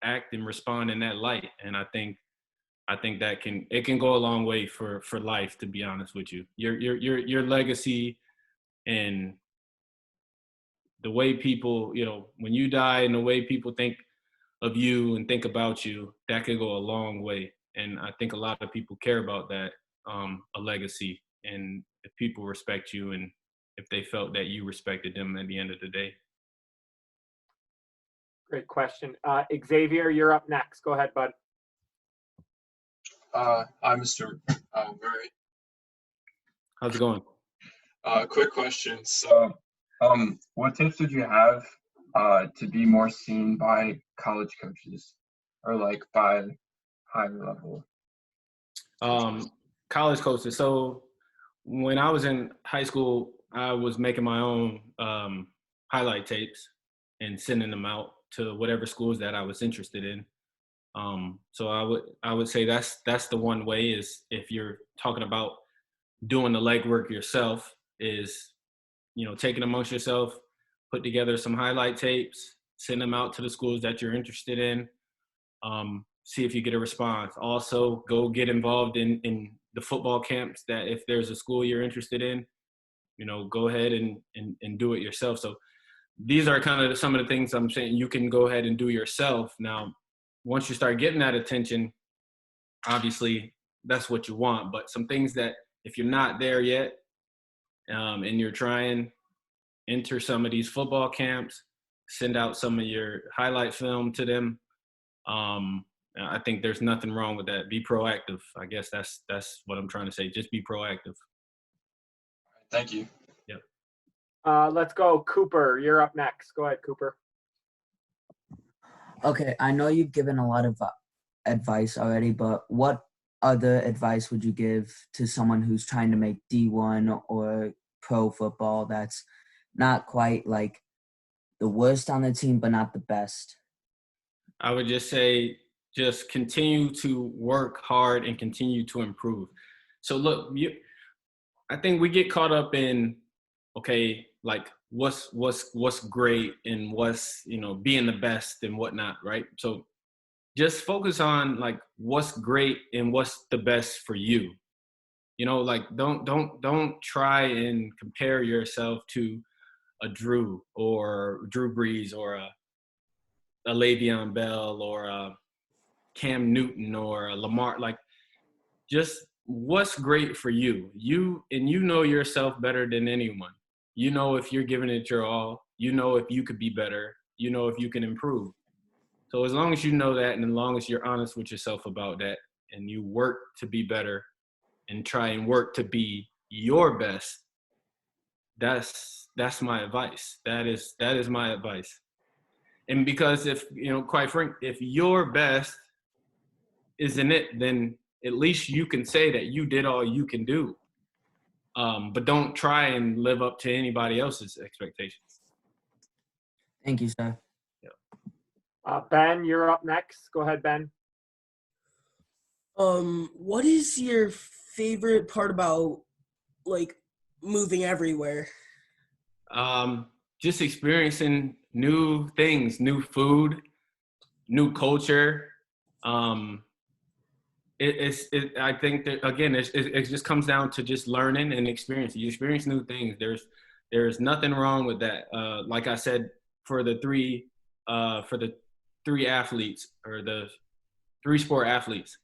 act and respond in that light. And I think that it can go a long way for life, to be honest with you. Your legacy and the way people, when you die and the way people think of you and think about you, that could go a long way. And I think a lot of people care about that, a legacy, and if people respect you and if they felt that you respected them at the end of the day. Great question. Xavier, you're up next. Go ahead, bud. Hi, Mr. Murray. How's it going? Quick question. So, what tips would you have to be more seen by college coaches or like by higher level? College coaches. So when I was in high school, I was making my own highlight tapes and sending them out to whatever schools that I was interested in. So I would say that's the one way, is if you're talking about doing the legwork yourself, is taking amongst yourself, put together some highlight tapes, send them out to the schools that you're interested in, see if you get a response. Also, go get involved in the football camps, that if there's a school you're interested in, go ahead and do it yourself. So these are kind of some of the things I'm saying you can go ahead and do yourself. Now, once you start getting that attention, obviously that's what you want. But some things that if you're not there yet, and you're trying, enter some of these football camps, send out some of your highlight film to them. I think there's nothing wrong with that. Be proactive. I guess that's what I'm trying to say. Just be proactive. Thank you. Yep. Let's go, Cooper. You're up next. Go ahead, Cooper. Okay, I know you've given a lot of advice already, but what other advice would you give to someone who's trying to make D1 or pro football that's not quite like the worst on the team, but not the best? I would just say, just continue to work hard and continue to improve. So look, I think we get caught up in, okay, like what's great and what's, being the best and whatnot, right? So just focus on like what's great and what's the best for you. Like don't try and compare yourself to a Drew Brees or a Le'Veon Bell or a Cam Newton or a Lamar. Like, just what's great for you. You know yourself better than anyone. If you're giving it your all. If you could be better. If you can improve. So as long as you know that, and as long as you're honest with yourself about that, and you work to be better and try and work to be your best, that's my advice. That is my advice. And because if, quite frank, if your best isn't it, then at least you can say that you did all you can do. But don't try and live up to anybody else's expectations. Thank you, sir. Ben, you're up next. Go ahead, Ben. What is your favorite part about like moving everywhere? Just experiencing new things, new food, new culture. I think that, again, it just comes down to just learning and experiencing. You experience new things. There's nothing wrong with that. Like I said, for the three athletes, or the 3-sport athletes,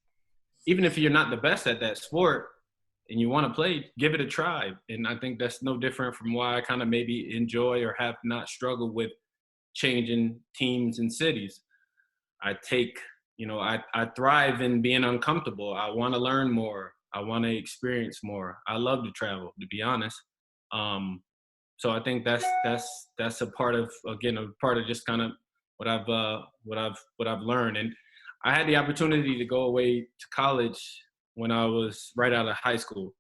even if you're not the best at that sport and you want to play, give it a try. And I think that's no different from why I kind of maybe enjoy or have not struggled with changing teams and cities. I thrive in being uncomfortable. I want to learn more. I want to experience more. I love to travel, to be honest. So I think that's a part of just kind of what I've learned. And I had the opportunity to go away to college when I was right out of high school.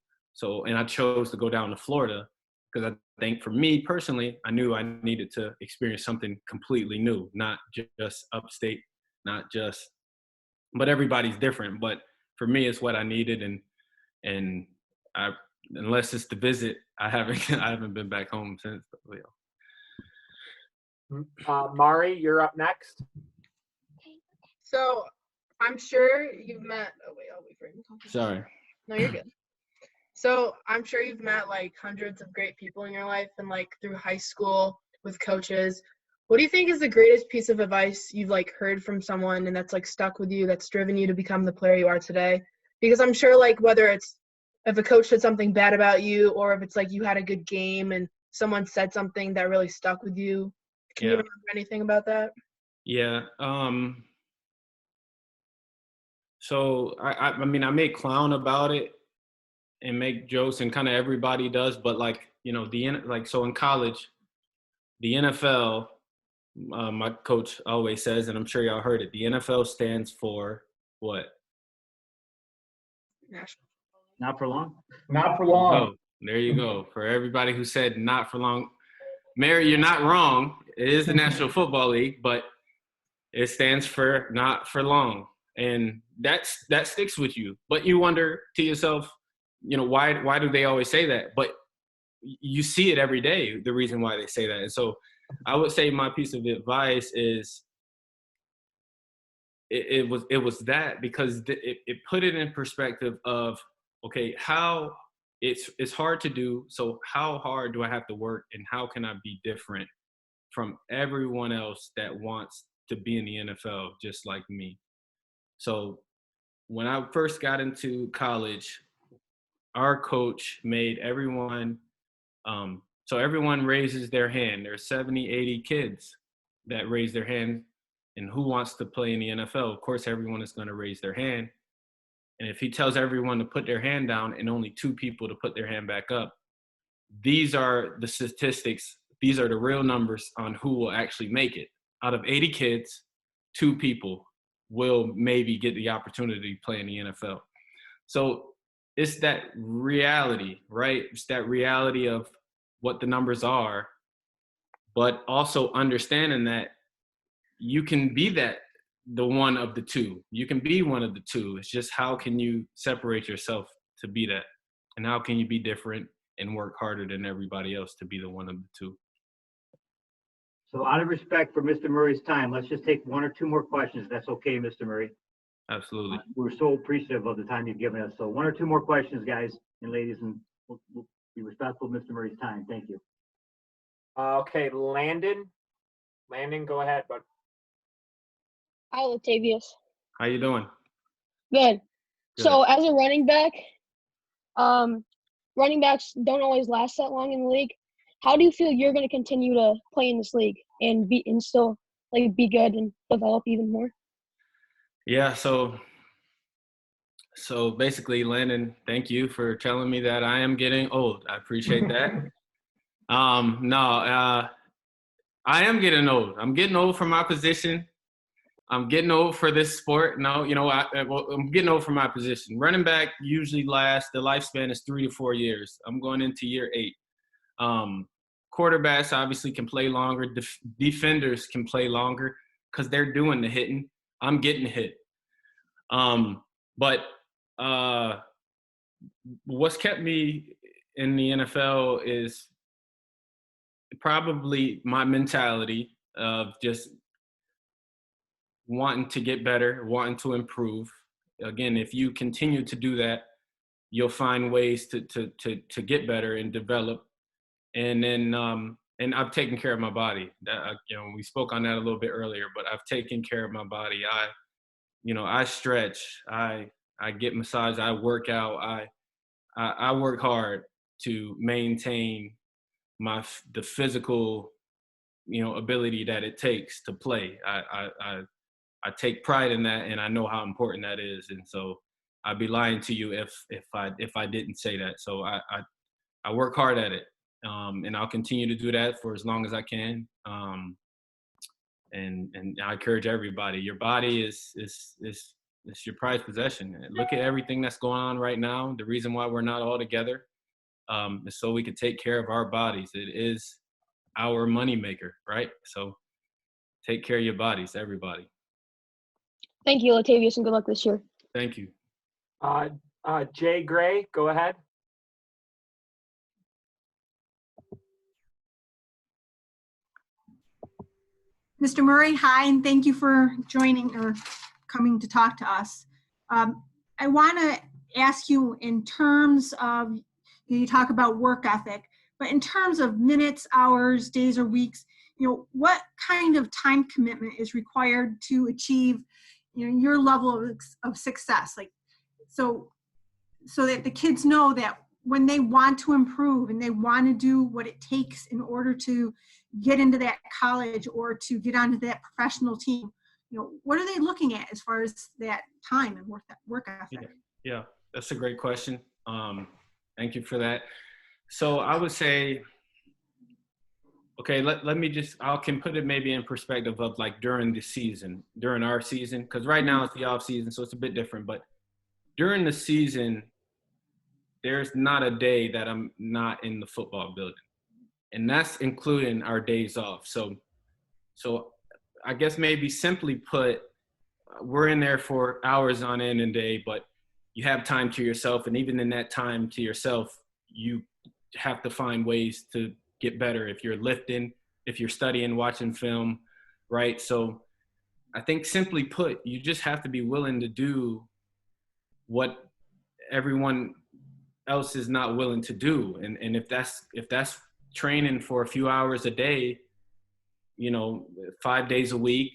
And I chose to go down to Florida because I think for me personally, I knew I needed to experience something completely new, not just upstate, but everybody's different. But for me, it's what I needed. And unless it's the visit, I haven't been back home since. But, Mari, you're up next. So I'm sure you've met. Oh wait, I'll wait for you. sorry. No, you're good. So I'm sure you've met like hundreds of great people in your life, and like through high school with coaches. What do you think is the greatest piece of advice you've like heard from someone and that's like stuck with you, that's driven you to become the player you are today? Because I'm sure like whether it's if a coach said something bad about you or if it's like you had a good game and someone said something that really stuck with you. Can you remember anything about that? Yeah. So I mean, I make clown about it and make jokes, and kind of everybody does. But like, so in college, the NFL, my coach always says, and I'm sure y'all heard it, the NFL stands for what? Not for long. Not for long. There you go. For everybody who said not for long, Mary, you're not wrong. It is the National Football League, but it stands for not for long. And that sticks with you. But you wonder to yourself, why do they always say that? But you see it every day, the reason why they say that. And so I would say my piece of advice is it was that, because it put it in perspective of, okay, how it's hard to do. So how hard do I have to work, and how can I be different from everyone else that wants to be in the NFL just like me? So when I first got into college, our coach made everyone, so everyone raises their hand. There's 70, 80 kids that raise their hand, and who wants to play in the NFL? Of course, everyone is going to raise their hand. And if he tells everyone to put their hand down and only 2 people to put their hand back up, these are the statistics. These are the real numbers on who will actually make it. Out of 80 kids, 2 people will maybe get the opportunity to play in the NFL. So it's that reality, right? It's that reality of what the numbers are, but also understanding that you can be the one of the 2. You can be one of the 2. It's just how can you separate yourself to be that? And how can you be different and work harder than everybody else to be the one of the 2? So out of respect for Mr. Murray's time, let's just take 1 or 2 more questions. That's okay, Mr. Murray. Absolutely. We're so appreciative of the time you've given us. So 1 or 2 more questions, guys and ladies, and we'll be respectful of Mr. Murray's time. Thank you. Okay, Landon. Landon, go ahead, bud. Hi, Latavius. How you doing? Good. Good. So as a running back, running backs don't always last that long in the league. How do you feel you're going to continue to play in this league and still like be good and develop even more? Yeah, so basically, Landon, thank you for telling me that I am getting old. I appreciate that. I am getting old. I'm getting old for my position. I'm getting old for this sport. No, I'm getting old for my position. Running back usually lasts, the lifespan is 3 to 4 years. I'm going into year 8. Quarterbacks obviously can play longer. Defenders can play longer because they're doing the hitting. I'm getting hit. But what's kept me in the NFL is probably my mentality of just wanting to get better, wanting to improve. Again, if you continue to do that, you'll find ways to get better and develop. And then, and I've taken care of my body. We spoke on that a little bit earlier, but I've taken care of my body. I stretch, I get massage, I work out, I work hard to maintain the physical, ability that it takes to play. I take pride in that, and I know how important that is. And so I'd be lying to you if I didn't say that. So I work hard at it, and I'll continue to do that for as long as I can. And I encourage everybody. Your body is your prized possession. Look at everything that's going on right now. The reason why we're not all together is so we can take care of our bodies. It is our moneymaker, right? So take care of your bodies, everybody. Thank you, Latavius, and good luck this year. Thank you. Jay Gray, go ahead. Mr. Murray, hi, and thank you for joining or coming to talk to us. I want to ask you in terms of, you talk about work ethic, but in terms of minutes, hours, days, or weeks, what kind of time commitment is required to achieve, your level of success? Like, so that the kids know that when they want to improve and they want to do what it takes in order to get into that college or to get onto that professional team, what are they looking at as far as that time and work ethic? Yeah, that's a great question. Thank you for that. So I would say, okay, let me just, I can put it maybe in perspective of like during our season, because right now it's the off season, so it's a bit different. But during the season, there's not a day that I'm not in the football building. And that's including our days off. So I guess maybe simply put, we're in there for hours on end and day, but you have time to yourself. And even in that time to yourself, you have to find ways to get better. If you're lifting, if you're studying, watching film, right? So I think simply put, you just have to be willing to do what everyone else is not willing to do. And if that's training for a few hours a day, 5 days a week,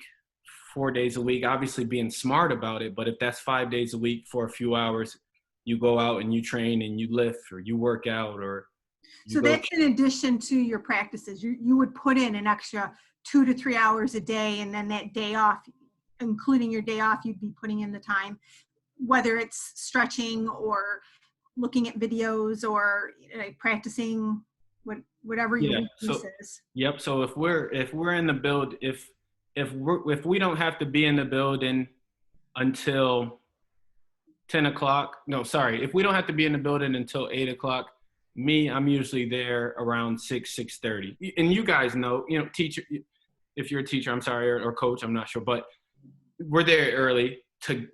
4 days a week, obviously being smart about it. But if that's 5 days a week for a few hours, you go out and you train and you lift or you work out or so that's in addition to your practices. You would put in an extra 2 to 3 hours a day, and then that day off, including your day off, you'd be putting in the time, whether it's stretching or looking at videos or practicing whatever your weakness is. Yep. So if we're in the build, if we don't have to be in the building until 10 o'clock, no, sorry, if we don't have to be in the building until 8 o'clock, I'm usually there around 6:30. And you guys know, teacher, if you're a teacher, I'm sorry, or coach, I'm not sure, but we're there early to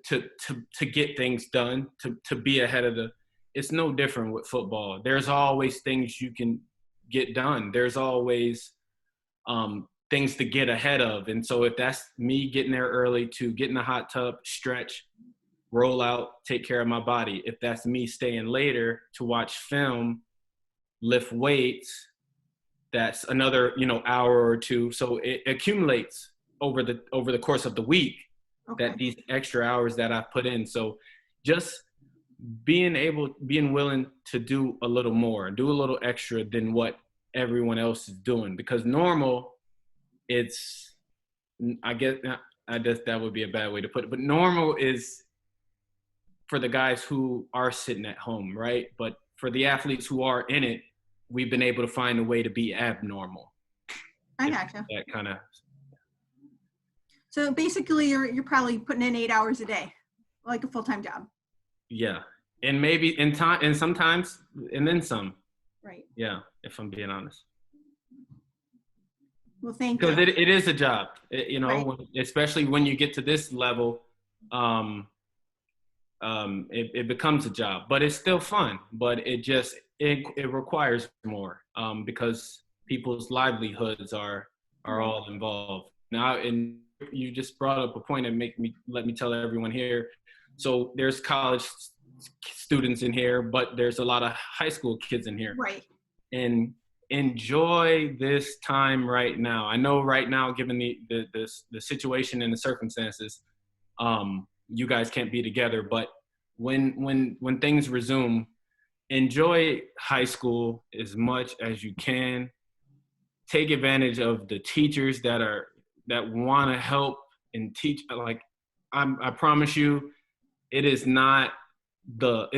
get things done, to be ahead of it's no different with football. There's always things you can get done. There's always things to get ahead of. And so if that's me getting there early to get in the hot tub, stretch, roll out, take care of my body. If that's me staying later to watch film, lift weights, that's another, hour or two. So it accumulates over the course of the week, that these extra hours that I've put in. So just being willing to do a little more, do a little extra than what everyone else is doing. Because normal, I guess that would be a bad way to put it, but normal is for the guys who are sitting at home, right? But for the athletes who are in it, we've been able to find a way to be abnormal. I gotcha. That kind of. So basically, you're probably putting in 8 hours a day, like a full-time job. Yeah, and maybe in time, and sometimes, and then some. Right. Yeah, if I'm being honest. Well, thank you. Because it is a job, Right. Especially when you get to this level, it becomes a job. But it's still fun. But it requires more because people's livelihoods are all involved. Now, and you just brought up a point and let me tell everyone here. So there's college students in here, but there's a lot of high school kids in here. Right. And enjoy this time right now. I know right now, given the situation and the circumstances, you guys can't be together, but when things resume, enjoy high school as much as you can. Take advantage of the teachers that want to help and teach. Like I promise you, it is not the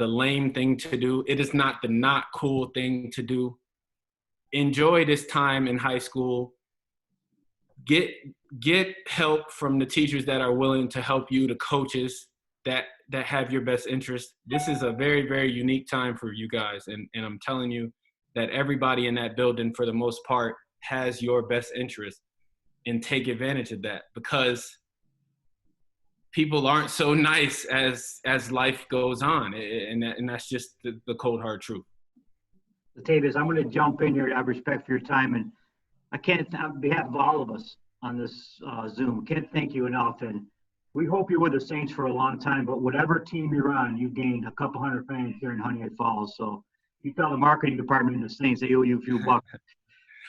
lame thing to do. It is not the not cool thing to do. Enjoy this time in high school. Get help from the teachers that are willing to help you, the coaches that have your best interest. This is a very, very unique time for you guys. And I'm telling you that everybody in that building, for the most part, has your best interest. And take advantage of that, because people aren't so nice as life goes on. And that's just the cold, hard truth. Latavius, I'm going to jump in here. I have respect for your time, and I can't, on behalf of all of us, on this Zoom. Can't thank you enough. And we hope you're with the Saints for a long time, but whatever team you're on, you gained a couple hundred fans here in Honeyhead Falls. So you tell the marketing department in the Saints they owe you a few bucks.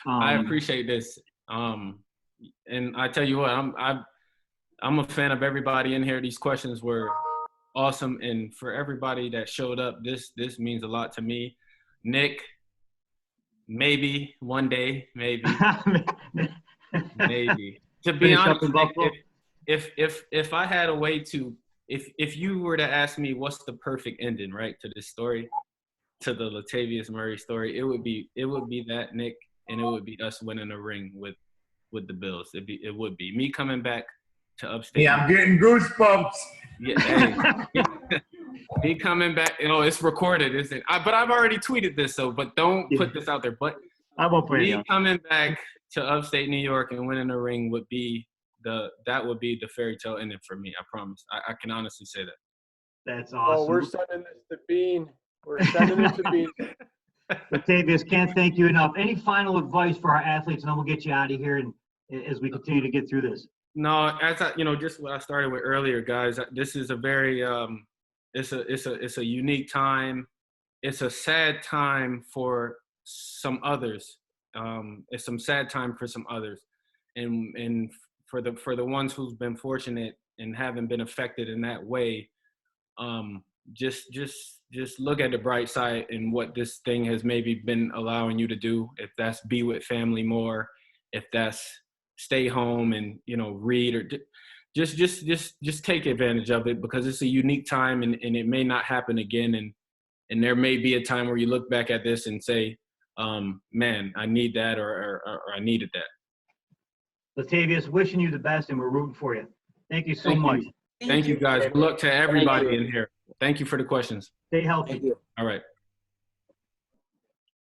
I appreciate this. And I tell you what, I'm a fan of everybody in here. These questions were awesome. And for everybody that showed up, this means a lot to me. Nick, maybe one day, maybe. Maybe. To be honest, if I had a way to, if you were to ask me what's the perfect ending, right, to this story, to the Latavius Murray story, it would be that, Nick, and it would be us winning a ring with the Bills. It would be me coming back to upstate. Yeah, I'm getting goosebumps. Yeah, hey, me coming back. You know, it's recorded, isn't it? But I've already tweeted this, but don't put this out there. But I won't put it out. Coming back to upstate New York and winning a ring would be the fairy tale ending for me. I promise. I can honestly say that. That's awesome. Oh, we're sending this to Bean. We're sending it to Bean. Latavius, can't thank you enough. Any final advice for our athletes, and then we'll get you out of here and as we continue to get through this. No, as just what I started with earlier, guys. This is a very it's a unique time. It's a sad time for some others. It's some sad time for some others, and for the ones who've been fortunate and haven't been affected in that way, just look at the bright side and what this thing has maybe been allowing you to do. If that's be with family more, if that's stay home and read, or just take advantage of it, because it's a unique time and it may not happen again, and there may be a time where you look back at this and say, man, I need that, or I needed that. Latavius, wishing you the best, and we're rooting for you. Thank you so much. Thank you, guys. Good luck to everybody in here. Thank you for the questions. Stay healthy. Thank you. All right.